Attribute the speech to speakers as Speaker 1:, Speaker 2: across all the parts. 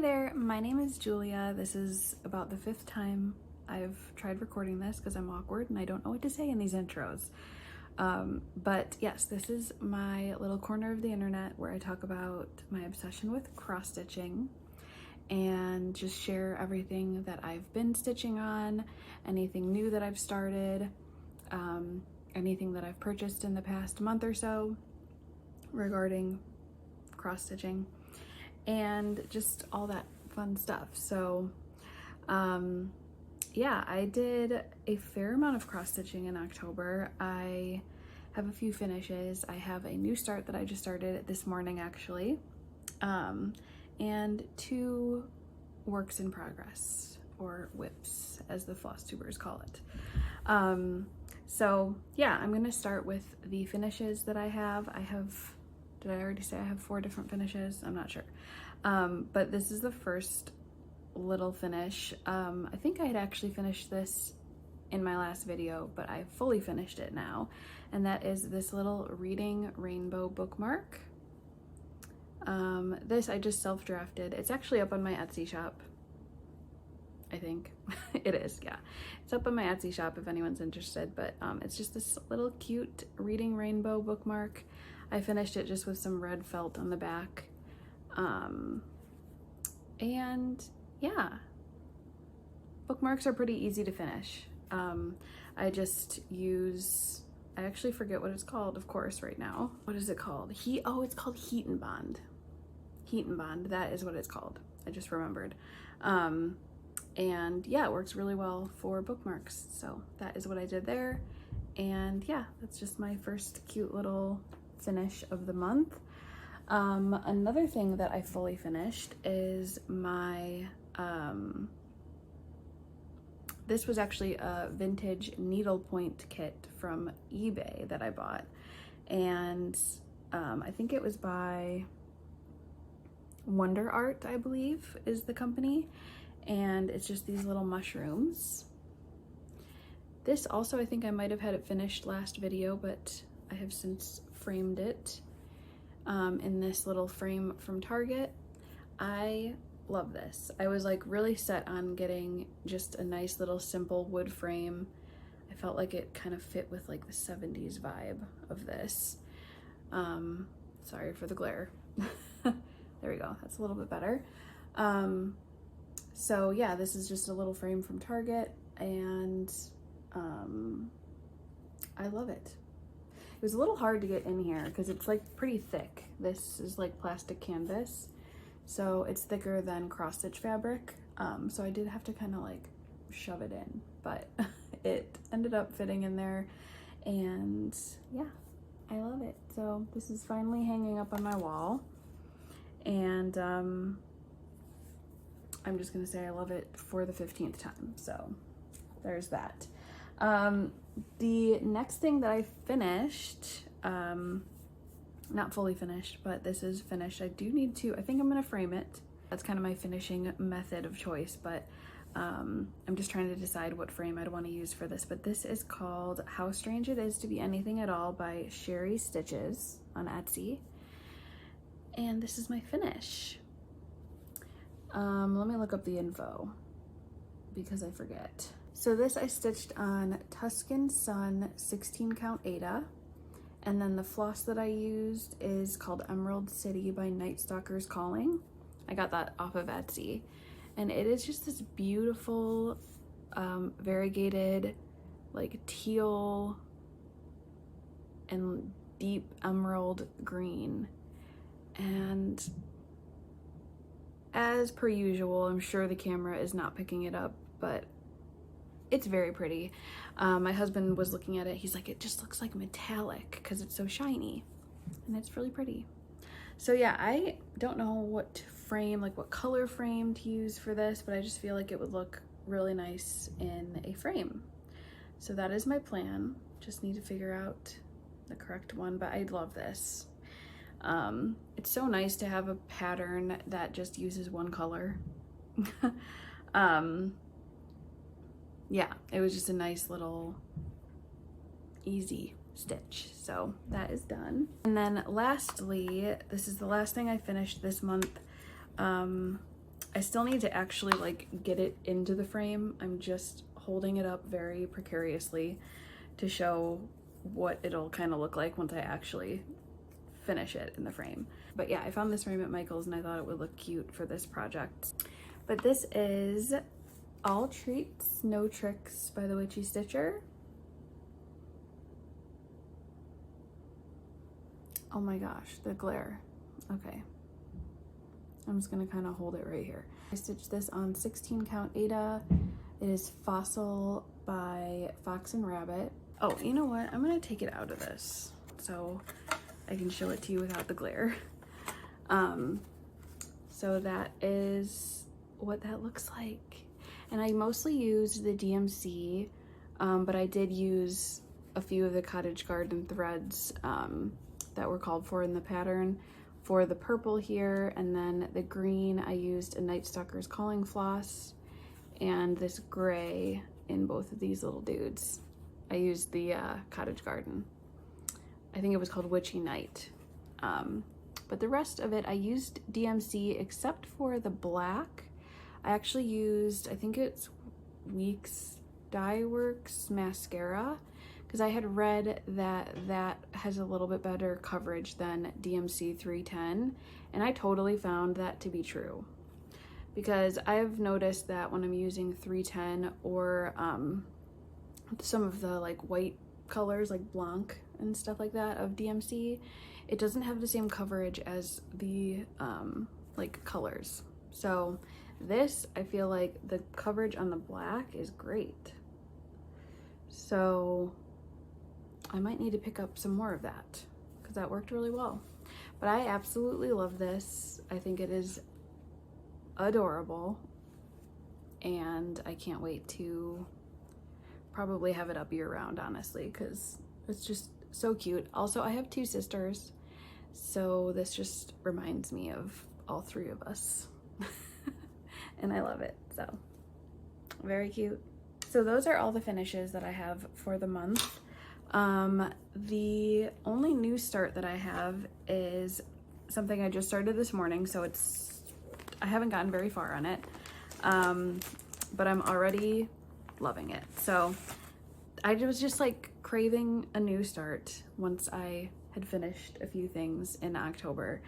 Speaker 1: there, my name is Julia. This is about the 5th time I've tried recording this because I'm awkward and I don't know what to say in these intros. But yes, this is my little corner of the internet where I talk about my obsession with cross stitching and just share everything that I've been stitching on, anything new that I've started, anything that I've purchased in the past month or so regarding cross stitching, and just all that fun stuff. So yeah, I did a fair amount of cross stitching in October. I have a few finishes. I have a new start that I just started this morning actually, and 2 works in progress, or whips as the Flosstubers call it. So yeah, I'm gonna start with the finishes that I have. Did I already say I have 4 different finishes? I'm not sure. But this is the first little finish. I think I had actually finished this in my last video, but I fully finished it now. And that is this little reading rainbow bookmark. This I just self-drafted. It's actually up on my Etsy shop. I think it is, yeah. It's up on my Etsy shop if anyone's interested, but it's just this little cute reading rainbow bookmark. I finished it just with some red felt on the back. And yeah, bookmarks are pretty easy to finish. I just use, I actually forget what it's called, of course, right now. What is it called? It's called Heat and Bond. Heat and Bond, that is what it's called. I just remembered. And yeah, it works really well for bookmarks. So that is what I did there. And yeah, that's just my first cute little finish of the month. Another thing that I fully finished is my, this was actually a vintage needlepoint kit from eBay that I bought. And I think it was by Wonder Art, I believe is the company. And it's just these little mushrooms. This also, I think I might have had it finished last video, but I have since framed it in this little frame from Target. I love this. I was like really set on getting just a nice little simple wood frame. I felt like it kind of fit with like the 70s vibe of this. Sorry for the glare. There we go, that's a little bit better. So yeah, this is just a little frame from Target, and I love it. It was a little hard to get in here because it's like pretty thick. This is like plastic canvas, so it's thicker than cross stitch fabric. So I did have to kind of like shove it in, but it ended up fitting in there, and yeah, I love it. So this is finally hanging up on my wall, and I'm just gonna say I love it for the 15th time. So there's that. The next thing that I finished, not fully finished, but this is finished. I do need to, I think I'm gonna frame it. That's kind of my finishing method of choice, but I'm just trying to decide what frame I'd want to use for this. But this is called How Strange It Is to Be Anything at All by Sherry Stitches on Etsy. And this is my finish. Let me look up the info because I forget. So this I stitched on Tuscan Sun 16 count Aida, and then the floss that I used is called Emerald City by Night Stalker's Calling. I got that off of Etsy, and it is just this beautiful variegated like teal and deep emerald green. And as per usual, I'm sure the camera is not picking it up, but it's very pretty. My husband was looking at it. He's like, it just looks like metallic because it's so shiny, and it's really pretty. So yeah, I don't know what frame, like what color frame to use for this, but I just feel like it would look really nice in a frame. So that is my plan. Just need to figure out the correct one, but I love this. It's so nice to have a pattern that just uses one color. Yeah, it was just a nice little easy stitch. So that is done. And then lastly, this is the last thing I finished this month. I still need to actually like get it into the frame. I'm just holding it up very precariously to show what it'll kind of look like once I actually finish it in the frame. But yeah, I found this frame at Michael's and I thought it would look cute for this project. But this is All Treats, No Tricks by the Witchy Stitcher. Oh my gosh, the glare. Okay. I'm just gonna kind of hold it right here. I stitched this on 16 count Aida. It is Fossil by Fox and Rabbit. Oh, you know what? I'm gonna take it out of this so I can show it to you without the glare. So that is what that looks like. And I mostly used the DMC, but I did use a few of the Cottage Garden threads that were called for in the pattern. For the purple here, and then the green, I used a Night Stalker's Calling Floss, and this gray in both of these little dudes. I used the Cottage Garden. I think it was called Witchy Night. But the rest of it, I used DMC except for the black. I actually used, I think it's Weeks Dye Works mascara, because I had read that that has a little bit better coverage than DMC 310, and I totally found that to be true. Because I've noticed that when I'm using 310 or some of the like white colors like Blanc and stuff like that of DMC, it doesn't have the same coverage as the like colors. So this, I feel like the coverage on the black is great. So I might need to pick up some more of that because that worked really well. But I absolutely love this. I think it is adorable, and I can't wait to probably have it up year round, honestly, because it's just so cute. Also, I have two sisters, so this just reminds me of all three of us. And I love it, so very cute. So those are all the finishes that I have for the month. The only new start that I have is something I just started this morning, so I haven't gotten very far on it, but I'm already loving it. So I was just like craving a new start once I had finished a few things in October,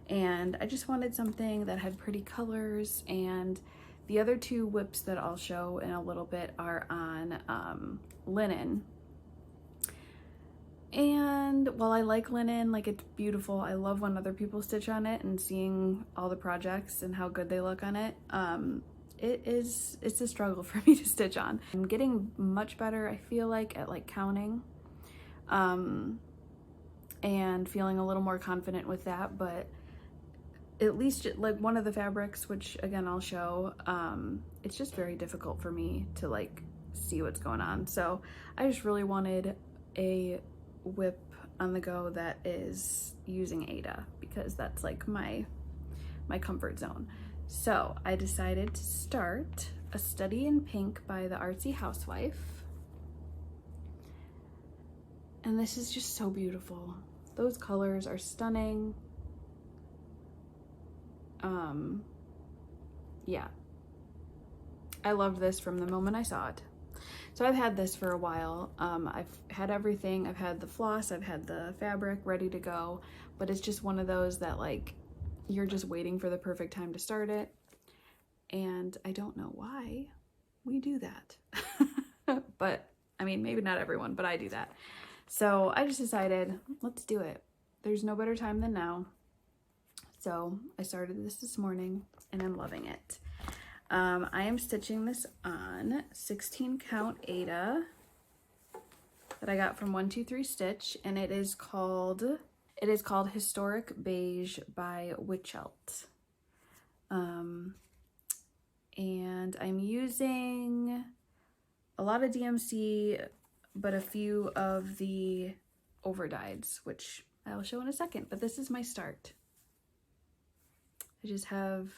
Speaker 1: and I just wanted something that had pretty colors. And the other two whips that I'll show in a little bit are on linen. And while I like linen, like it's beautiful, I love when other people stitch on it and seeing all the projects and how good they look on it. It's a struggle for me to stitch on. I'm getting much better, I feel like, at like counting and feeling a little more confident with that. But at least like one of the fabrics, which again I'll show, it's just very difficult for me to like see what's going on. So I just really wanted a whip on the go that is using Aida, because that's like my comfort zone. So I decided to start A Study in Pink by the Artsy Housewife, and this is just so beautiful. Those colors are stunning. Yeah, I loved this from the moment I saw it. So I've had this for a while. I've had everything. I've had the floss, I've had the fabric ready to go, but it's just one of those that like you're just waiting for the perfect time to start it. And I don't know why we do that. But I mean, maybe not everyone, but I do that. So I just decided, let's do it. There's no better time than now. So I started this morning and I'm loving it. I am stitching this on 16 count Aida that I got from 123 Stitch, and it is called Historic Beige by Witchelt. And I'm using a lot of DMC, but a few of the overdyes, which I'll show in a second. But this is my start. I just have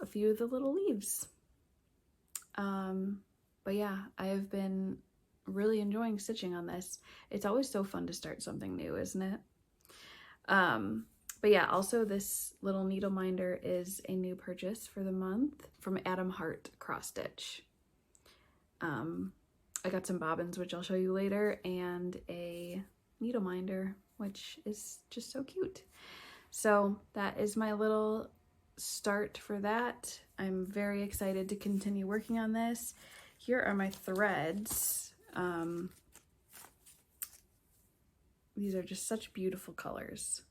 Speaker 1: a few of the little leaves. But yeah, I have been really enjoying stitching on this. It's always so fun to start something new, isn't it? But yeah, also this little needle minder is a new purchase for the month from Adam Hart Cross Stitch. I got some bobbins, which I'll show you later, and a needle minder, which is just so cute. So that is my little start for that. I'm very excited to continue working on this. Here are my threads. These are just such beautiful colors.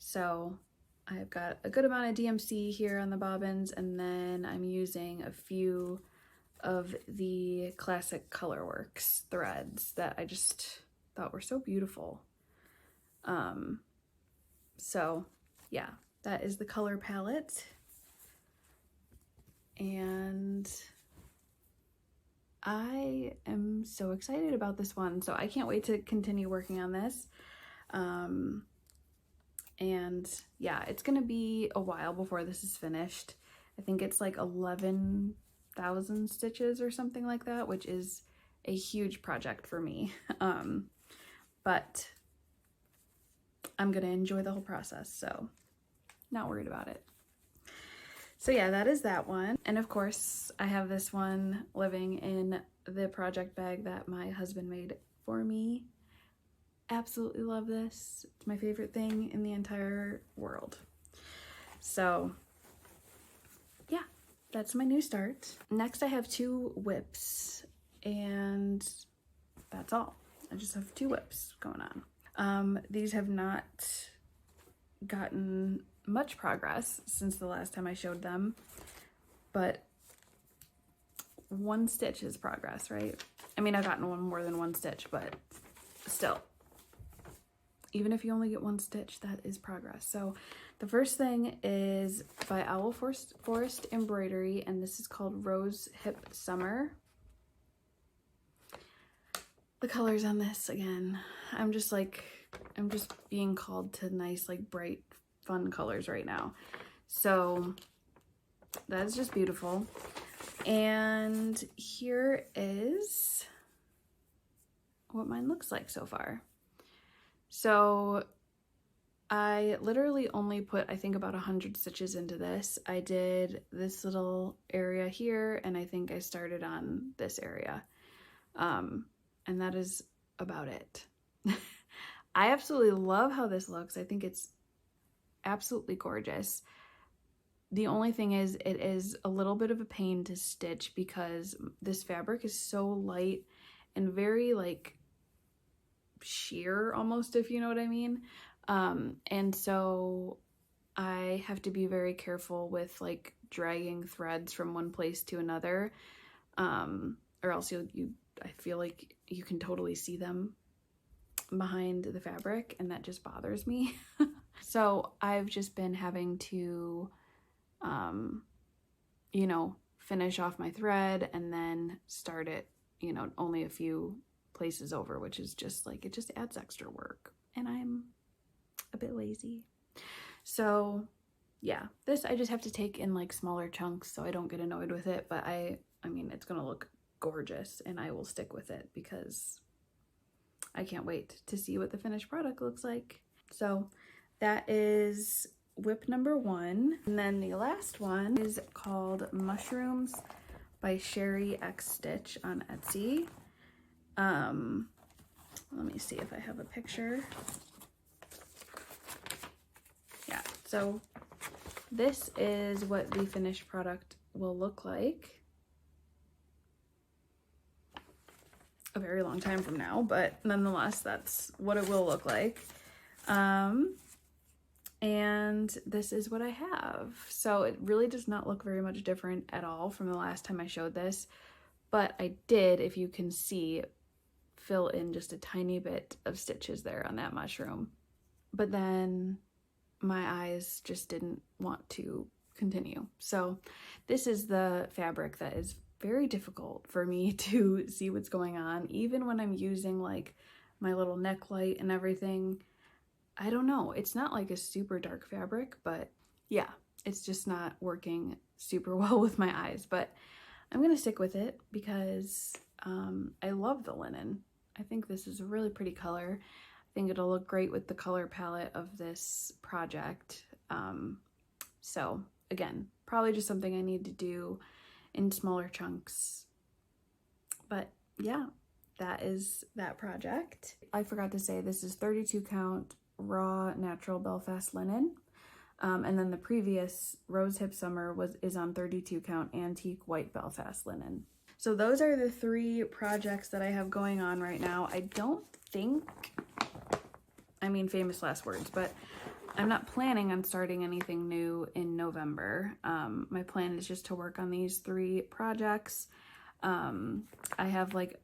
Speaker 1: So I've got a good amount of DMC here on the bobbins, and then I'm using a few of the classic Colorworks threads that I just thought were so beautiful. So yeah, that is the color palette. And I am so excited about this one. So I can't wait to continue working on this. And yeah, it's gonna be a while before this is finished. I think it's like 11,000 stitches or something like that, which is a huge project for me. But I'm gonna enjoy the whole process, so not worried about it. So yeah, that is that one. And of course, I have this one living in the project bag that my husband made for me. Absolutely love this. It's my favorite thing in the entire world. So yeah, that's my new start. Next I have 2 whips, and that's all. I just have 2 whips going on. These have not gotten much progress since the last time I showed them, but 1 stitch is progress, right? I mean, I've gotten more than 1 stitch, but still, even if you only get 1 stitch, that is progress. So the first thing is by Owl Forest Embroidery, and this is called Rose Hip Summer. The colors on this, again, I'm just being called to nice, like, bright, fun colors right now. So that's just beautiful. And here is what mine looks like so far. So I literally only put, I think, about 100 stitches into this. I did this little area here, and I think I started on this area. And that is about it. I absolutely love how this looks. I think it's absolutely gorgeous. The only thing is, it is a little bit of a pain to stitch because this fabric is so light and very, like, sheer almost, if you know what I mean. And so I have to be very careful with, like, dragging threads from one place to another, or else I feel like you can totally see them behind the fabric, and that just bothers me. So I've just been having to, you know, finish off my thread and then start it, you know, only a few places over, which is just like, it just adds extra work, and I'm a bit lazy. So yeah, this I just have to take in, like, smaller chunks so I don't get annoyed with it, but I mean, it's gonna look gorgeous, and I will stick with it because I can't wait to see what the finished product looks like. So that is whip number 1. And then the last one is called Mushrooms by Sherry X Stitch on Etsy. Let me see if I have a picture. Yeah, so this is what the finished product will look like a very long time from now, but nonetheless, that's what it will look like. And this is what I have. So it really does not look very much different at all from the last time I showed this, but I did, if you can see, fill in just a tiny bit of stitches there on that mushroom. But then my eyes just didn't want to continue. So this is the fabric that is very difficult for me to see what's going on, even when I'm using, like, my little neck light and everything. I don't know, it's not like a super dark fabric, but yeah, it's just not working super well with my eyes. But I'm gonna stick with it because I love the linen. I think this is a really pretty color. think it'll look great with the color palette of this project. So again, probably just something I need to do in smaller chunks. But yeah, that is that project. I forgot to say this is 32 count raw natural Belfast linen. And then the previous Rose Hip Summer is on 32 count antique white Belfast linen. So those are the 3 projects that I have going on right now. I don't think, I mean, famous last words, but I'm not planning on starting anything new in November. My plan is just to work on these 3 projects. I have like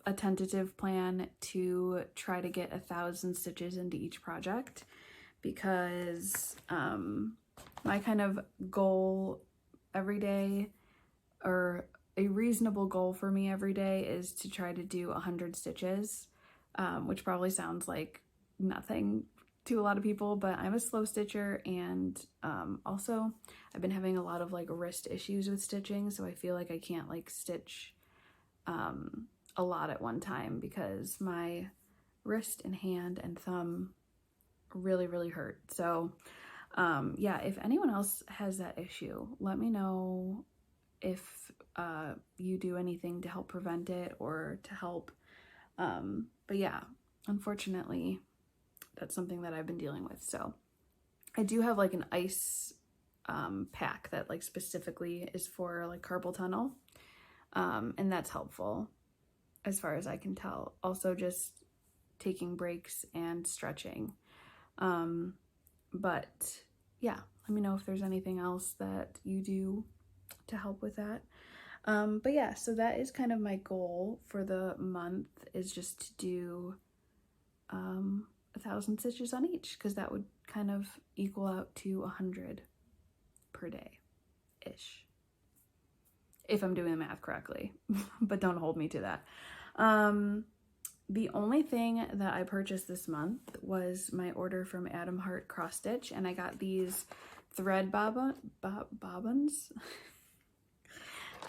Speaker 1: a tentative plan to try to get 1,000 stitches into each project, because my kind of goal every day, or a reasonable goal for me every day, is to try to do 100 stitches, which probably sounds like nothing to a lot of people, but I'm a slow stitcher, and also I've been having a lot of like wrist issues with stitching, so I feel like I can't like stitch a lot at one time, because my wrist and hand and thumb really hurt. So yeah, if anyone else has that issue, let me know if you do anything to help prevent it or to help. But yeah, unfortunately, that's something that I've been dealing with. So I do have like an ice pack that like specifically is for like carpal tunnel, and that's helpful as far as I can tell. Also just taking breaks and stretching. But yeah, let me know if there's anything else that you do to help with that. But yeah, so that is kind of my goal for the month, is just to do 1,000 stitches on each, because that would kind of equal out to 100 per day ish, if I'm doing the math correctly. But don't hold me to that. The only thing that I purchased this month was my order from Adam Hart Cross Stitch, and I got these thread bobbins.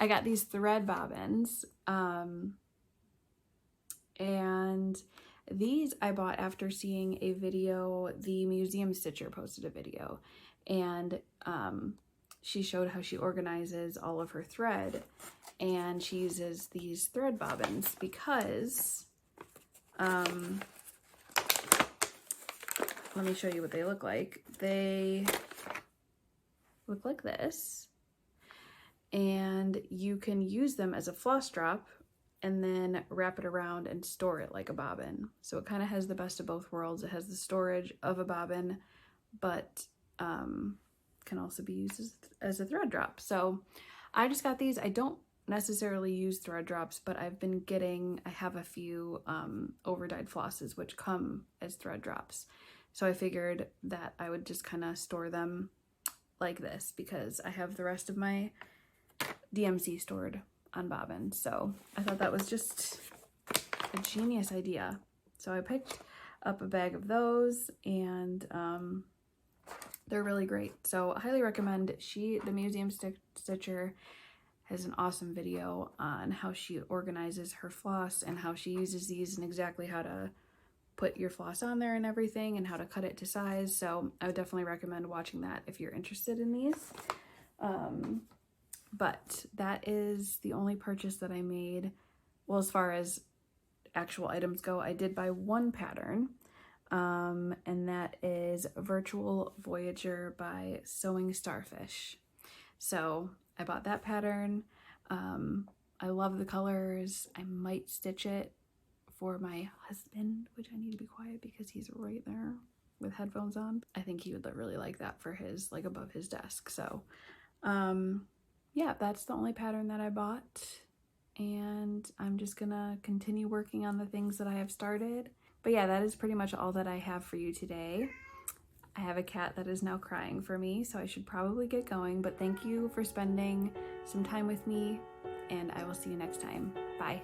Speaker 1: I got these thread bobbins, and these I bought after seeing a video. The Museum Stitcher posted a video, and she showed how she organizes all of her thread, and she uses these thread bobbins because let me show you what they look like. They look like this, and you can use them as a floss drop and then wrap it around and store it like a bobbin. So it kind of has the best of both worlds. It has the storage of a bobbin, but can also be used as a thread drop. So I just got these. I don't necessarily use thread drops, but I have a few over-dyed flosses which come as thread drops. So I figured that I would just kind of store them like this, because I have the rest of my DMC stored on bobbin. So I thought that was just a genius idea. So I picked up a bag of those, and they're really great. So I highly recommend. The Museum Stitcher has an awesome video on how she organizes her floss and how she uses these and exactly how to put your floss on there and everything, and how to cut it to size. So I would definitely recommend watching that if you're interested in these. But that is the only purchase that I made. Well, as far as actual items go, I did buy one pattern, and that is Virtual Voyager by Sewing Starfish. So I bought that pattern. I love the colors. I might stitch it for my husband, which I need to be quiet because he's right there with headphones on. I think he would really like that for his, like, above his desk. So yeah, that's the only pattern that I bought, and I'm just gonna continue working on the things that I have started. But yeah, that is pretty much all that I have for you today. I have a cat that is now crying for me, so I should probably get going, but thank you for spending some time with me, and I will see you next time. Bye.